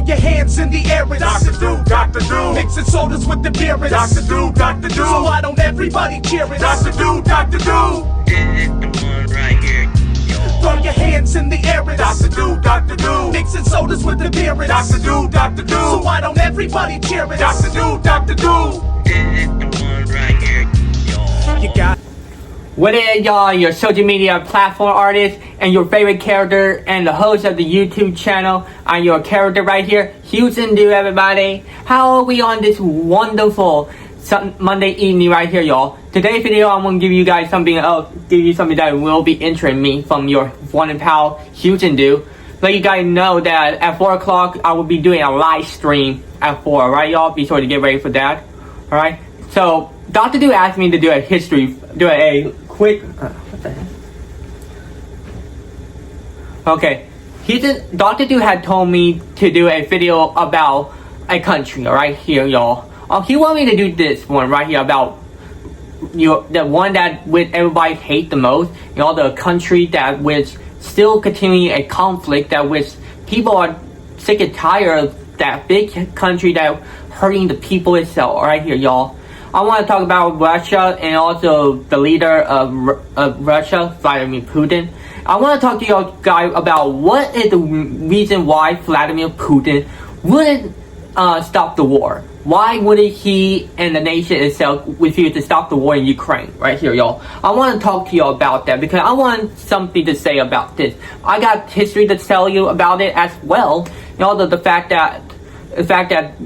your hands in the air. It's Dr. Do, Dr. Do. Mixing sodas with the beer. It's Dr. Do, Dr. Do. So why don't everybody cheer it? Dr. Do, Dr. Do. This is the one right here. Throw your hands in the air. It's Dr. Do, Dr. Do. Mixing sodas with the beer. It's Dr. Do, Dr. Do. So why don't everybody cheer it? Dr. Do, Dr. Do. This is the one right here. You got Whether y'all your social media platform artist and your favorite character and the host of the YouTube channel, I'm your character right here, Houston Do, everybody. How are we on this wonderful Monday evening right here, y'all? Today's video, I'm gonna give you guys something else, give you something that will be interesting me from your one and pal Houston Do. Let you guys know that at 4 o'clock I will be doing a live stream at 4. Alright, y'all? Be sure to get ready for that. Alright? So Dr. Do asked me to do a quick what the heck? Okay, Dr. Do had told me to do a video about a country, right here, y'all. He wanted me to do this one right here about the one that with everybody hate the most, the country that was still continuing a conflict, that was people are sick and tired of that big country that hurting the people itself. Right here, y'all. I want to talk about Russia and also the leader of Russia, Vladimir Putin. I want to talk to y'all guys about what is the reason why Vladimir Putin wouldn't stop the war. Why wouldn't he and the nation itself refuse to stop the war in Ukraine? Right here, y'all. I want to talk to y'all about that because I want something to say about this. I got history to tell you about it as well. The fact that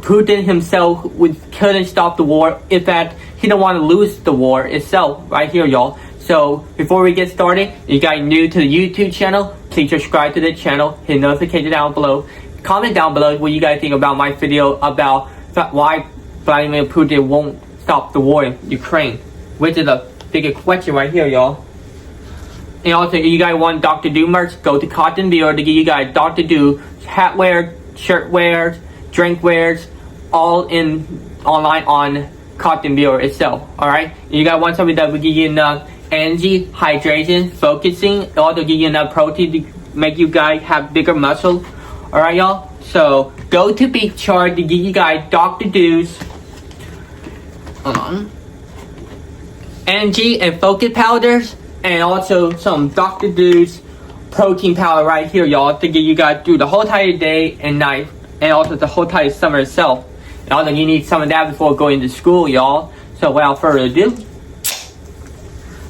Putin himself couldn't stop the war. In fact, he don't want to lose the war itself. Right here, y'all. So before we get started, you guys new to the YouTube channel, please subscribe to the channel, hit notification down below, comment down below what you guys think about my video about why Vladimir Putin won't stop the war in Ukraine, which is a bigger question right here, y'all. And also, if you guys want Dr. Do merch, go to Cotton Beer to give you guys Dr. Do hat wear, shirt wears, drink wares, all in online on Cotton Beer itself. Alright? You guys want something that will give you enough energy, hydration, focusing, also give you enough protein to make you guys have bigger muscle. Alright, y'all? So go to Big Chart to give you guys Dr. Do's energy and focus powders, and also some Dr. Do's protein powder right here, y'all, to give you guys through the whole entire day and night, and also the whole entire summer itself. And also you need some of that before going to school, y'all. So without further ado,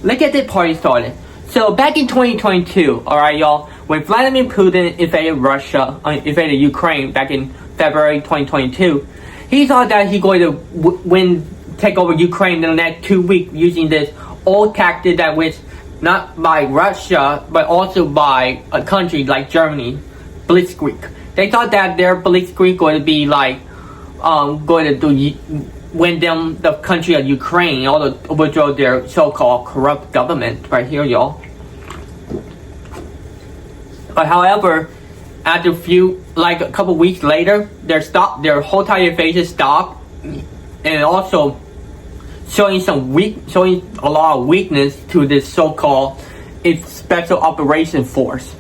let's get this party started. So back in 2022, alright, y'all, when Vladimir Putin invaded Ukraine back in February 2022, he thought that he's going to take over Ukraine in the next 2 weeks using this old tactic that was not by Russia, but also by a country like Germany, Blitzkrieg. They thought that their Blitzkrieg going to be like, going to win them the country of Ukraine, or to overthrow their so-called corrupt government right here, y'all. But however, after a couple weeks later, their whole entire invasion stopped, and also showing a lot of weakness to this so-called special operation force,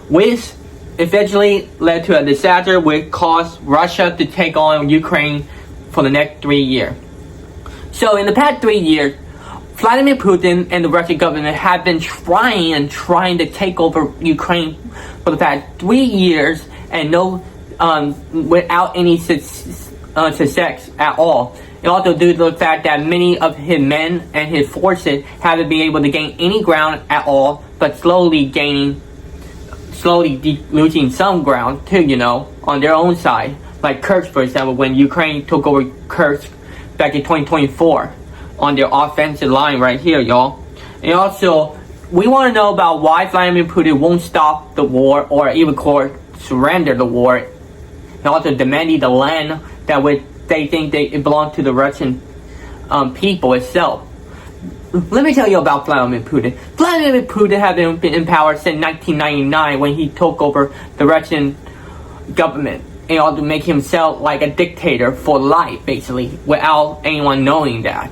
which eventually led to a disaster which caused Russia to take on Ukraine for the next 3 years. So in the past 3 years, Vladimir Putin and the Russian government have been trying to take over Ukraine for the past 3 years, and without any success at all. And also due to the fact that many of his men and his forces haven't been able to gain any ground at all, but slowly losing some ground too, on their own side. Like Kursk, for example, when Ukraine took over Kursk back in 2024 on their offensive line right here, y'all. And also, we want to know about why Vladimir Putin won't stop the war or even surrender the war, and also demanding the land that they think it belongs to the Russian people itself. Let me tell you about Vladimir Putin. Vladimir Putin has been in power since 1999 when he took over the Russian government, in order to make himself like a dictator for life, basically, without anyone knowing that.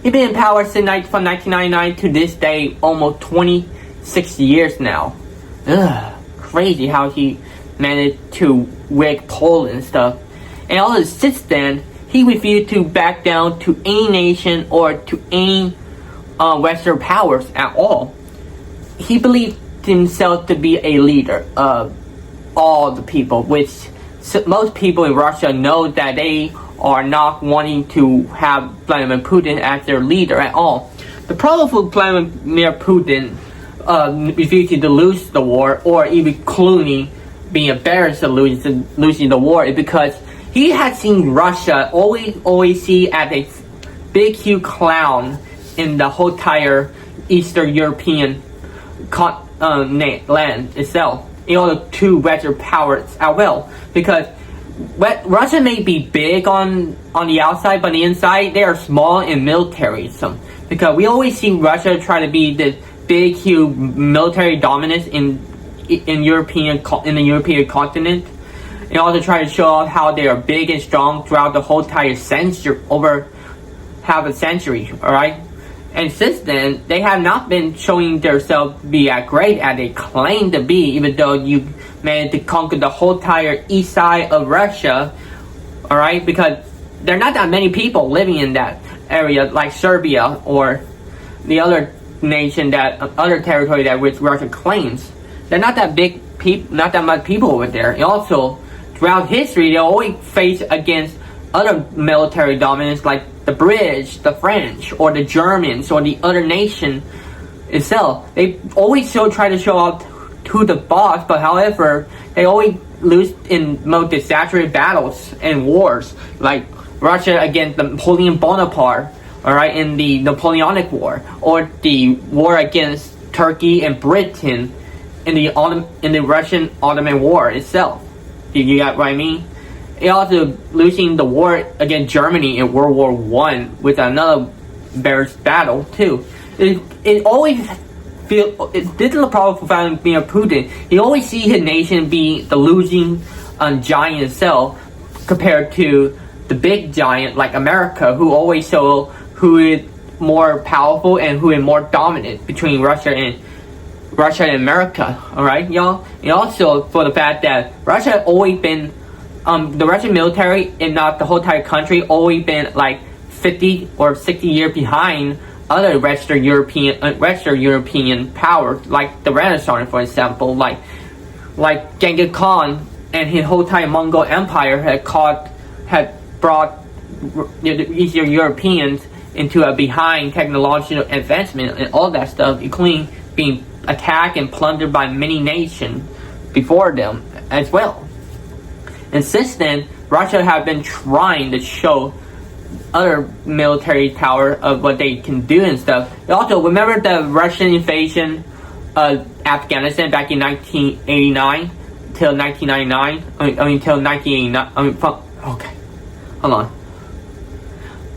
He's been in power from 1999 to this day, almost 26 years now. Crazy how he managed to with Poland and stuff. And also since then, he refused to back down to any nation or to any Western powers at all. He believed himself to be a leader of all the people, which most people in Russia know that they are not wanting to have Vladimir Putin as their leader at all. The problem with Vladimir Putin refusing to lose the war, or even including being embarrassed of losing the war, is because he had seen Russia always see as a big, huge clown in the whole entire Eastern European land itself, in order to Western powers as well. Because Russia may be big on the outside, but on the inside they are small in militarism. Because we always see Russia try to be the big, huge military dominance in the European continent, and also try to show off how they are big and strong throughout the whole entire century, over half a century. All right. And since then, they have not been showing themselves to be as great as they claim to be, even though you managed to conquer the whole entire east side of Russia, alright? Because there are not that many people living in that area, like Serbia or the other nation other territory that which Russia claims. They're not that big people, not that much people over there. And also, throughout history, they always face against other military dominance like the British, the French, or the Germans, or the other nation itself. They always try to show up to the boss, but however, they always lose in most disastrous battles and wars, like Russia against Napoleon Bonaparte, alright, in the Napoleonic War, or the war against Turkey and Britain in the Russian Ottoman War itself. You got what I mean? And also losing the war against Germany in World War I with another embarrassed battle too. It always this is the problem for Vladimir Putin. He always sees his nation be the losing giant itself compared to the big giant like America, who always show who is more powerful and who is more dominant between Russia and America. Alright, y'all? And also for the fact that Russia always been the Russian military, and not the whole entire country, always been like 50 or 60 years behind other Western European powers, like the Renaissance, for example, like Genghis Khan and his whole entire Mongol Empire had brought the Eastern Europeans into a behind technological advancement and all that stuff, including being attacked and plundered by many nations before them as well. And since then, Russia have been trying to show other military power of what they can do and stuff. Also, remember the Russian invasion of Afghanistan back in 1989 till 1999? Till 1989. Hold on.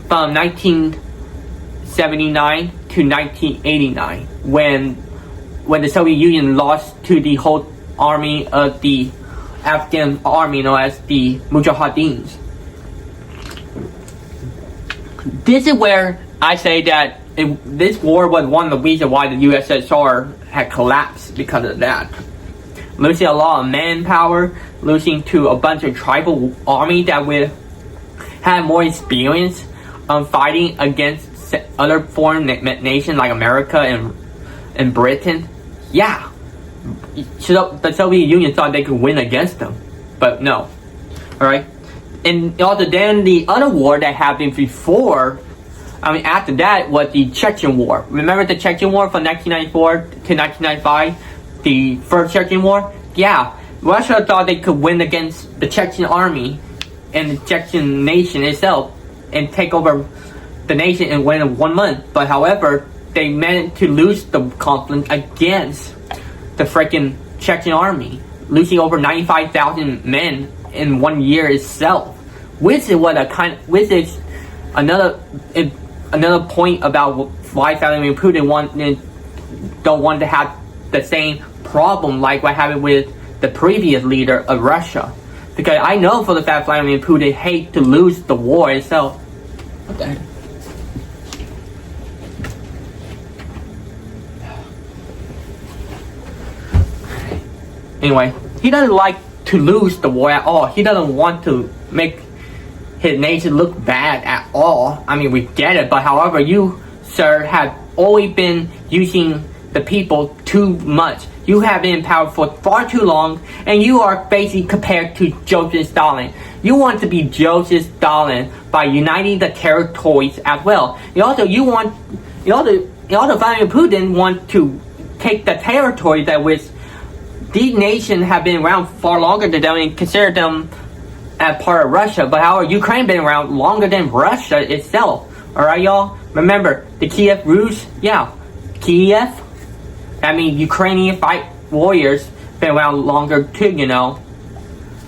From 1979 to 1989, when the Soviet Union lost to the whole army of the Afghan army known as the Mujahideens. This is where I say that this war was one of the reasons why the USSR had collapsed, because of that. Losing a lot of manpower, losing to a bunch of tribal army that would have more experience fighting against other foreign nations like America and Britain. Yeah. So the Soviet Union thought they could win against them, but no. Alright? And also then the other war that happened before, after that, was the Chechen War. Remember the Chechen War from 1994 to 1995? The first Chechen War? Yeah. Russia thought they could win against the Chechen army and the Chechen nation itself and take over the nation and win in 1 month. But however, they managed to lose the conflict against the freaking Chechen army, losing over 95,000 men in 1 year itself. Which is another point about why Vladimir Putin don't want to have the same problem like what happened with the previous leader of Russia. Because I know for the fact Vladimir Putin hates to lose the war itself. What the heck? Anyway, he doesn't like to lose the war at all. He doesn't want to make his nation look bad at all. I mean, we get it, but however, you, sir, have always been using the people too much. You have been in power for far too long, and you are basically compared to Joseph Stalin. You want to be Joseph Stalin by uniting the territories as well. Vladimir Putin want to take the territory that which these nations have been around far longer than them and consider them as part of Russia. But however, Ukraine been around longer than Russia itself. Alright, y'all? Remember, the Kiev Rus? Yeah. Kiev? I mean, Ukrainian fight warriors been around longer too, you know.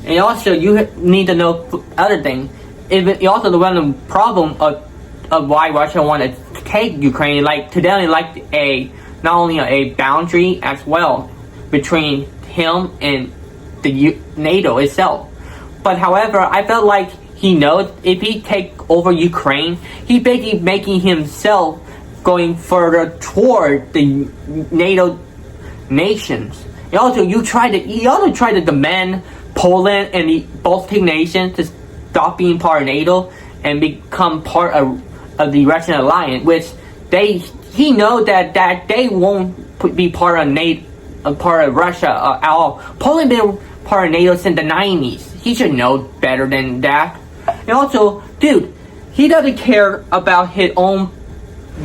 And also, you need to know other thing. You also know the problem of why Russia wanted to take Ukraine. Like, to them, like not only a boundary as well between him and the NATO itself. But however, I felt like he knows if he take over Ukraine, he basically making himself going further toward the NATO nations. He also tried to demand Poland and the Baltic nations to stop being part of NATO and become part of the Russian alliance, which he knows that they won't be part of NATO, part of Russia at all. Poland been part of NATO since the 90s. He should know better than that. And also, dude, he doesn't care about his own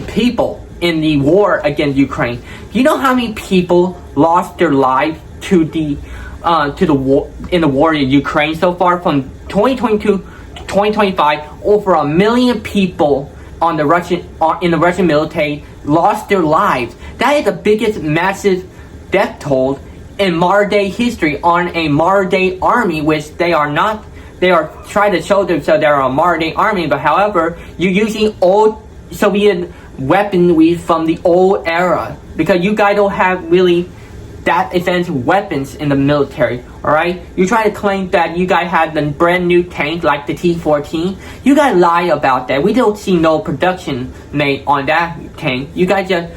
people in the war against Ukraine. You know how many people lost their lives to the war in the war in Ukraine so far from 2022 to 2025? Over 1 million people in the Russian military lost their lives. That is the biggest massive death toll in modern day history on a modern day army, which they are not. They are trying to show themselves they're a modern day army, but however, you're using old Soviet weaponry from the old era because you guys don't have really that advanced weapons in the military. Alright, you try to claim that you guys had the brand new tank like the T-14. You guys lie about that. We don't see no production made on that tank. You guys just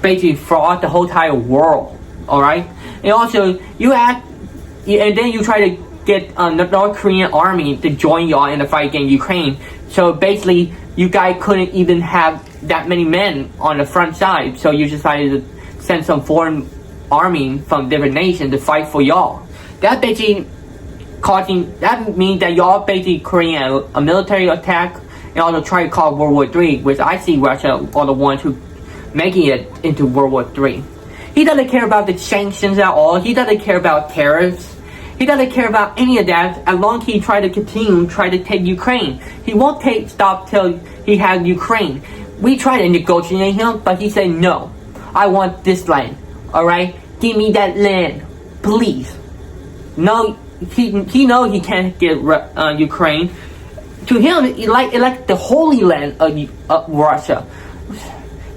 basically fraud the whole entire world. Alright, and also and then you try to get the North Korean army to join y'all in the fight against Ukraine. So basically, you guys couldn't even have that many men on the front side. So you decided to send some foreign army from different nations to fight for y'all. That basically that means that y'all basically creating a military attack and also try to cause World War III, which I see Russia are the ones who making it into World War III. He doesn't care about the sanctions at all. He doesn't care about tariffs. He doesn't care about any of that as long as he try to take Ukraine. He won't stop till he has Ukraine. We try to negotiate him, but he said no. I want this land. Alright? Give me that land. Please. No, he knows he can't get Ukraine. To him, it's like the holy land of Russia.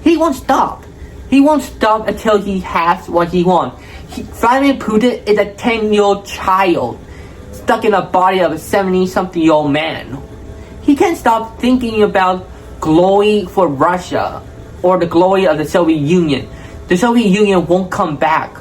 He won't stop. He won't stop until he has what he wants. Vladimir Putin is a 10-year-old child stuck in the body of a 70-something-year-old man. He can't stop thinking about glory for Russia or the glory of the Soviet Union. The Soviet Union won't come back.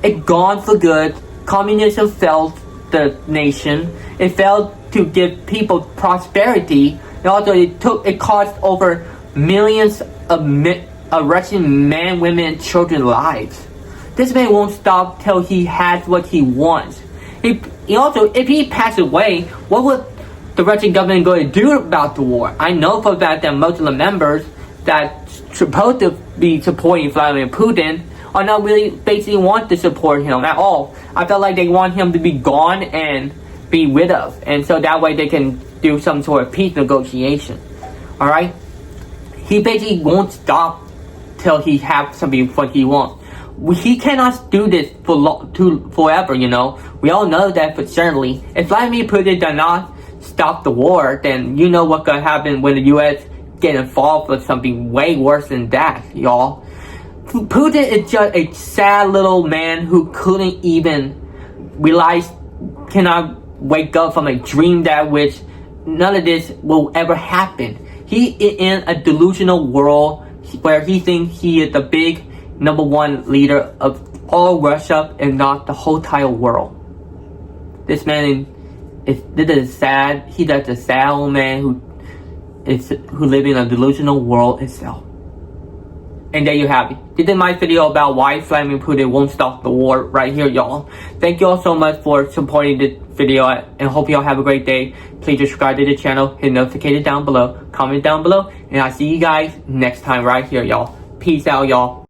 It's gone for good. Communism failed the nation. It failed to give people prosperity. And also, it cost over millions of Russian men, women, and children lives. This man won't stop till he has what he wants. He also, if he passed away, what would the Russian government going to do about the war? I know for a fact that most of the members that supposed to be supporting Vladimir Putin are not really basically want to support him at all. I felt like they want him to be gone and be rid of, and so that way they can do some sort of peace negotiation. Alright? He basically won't stop till he has something what he wants. He cannot do this forever, you know. We all know that for certainly. If Vladimir Putin does not stop the war, then you know what's gonna happen when the U.S. get involved with something way worse than that, y'all. Putin is just a sad little man who couldn't even cannot wake up from a dream that which none of this will ever happen. He is in a delusional world where he thinks he is the big #1 leader of all Russia and not the whole entire world. This man this is sad. He does a sad old man who live in a delusional world itself. And there you have it. This is my video about why Vladimir Putin won't stop the war right here, y'all. Thank you all so much for supporting this video, and hope y'all have a great day. Please subscribe to the channel, hit notification down below, comment down below, and I'll see you guys next time right here, y'all. Peace out, y'all.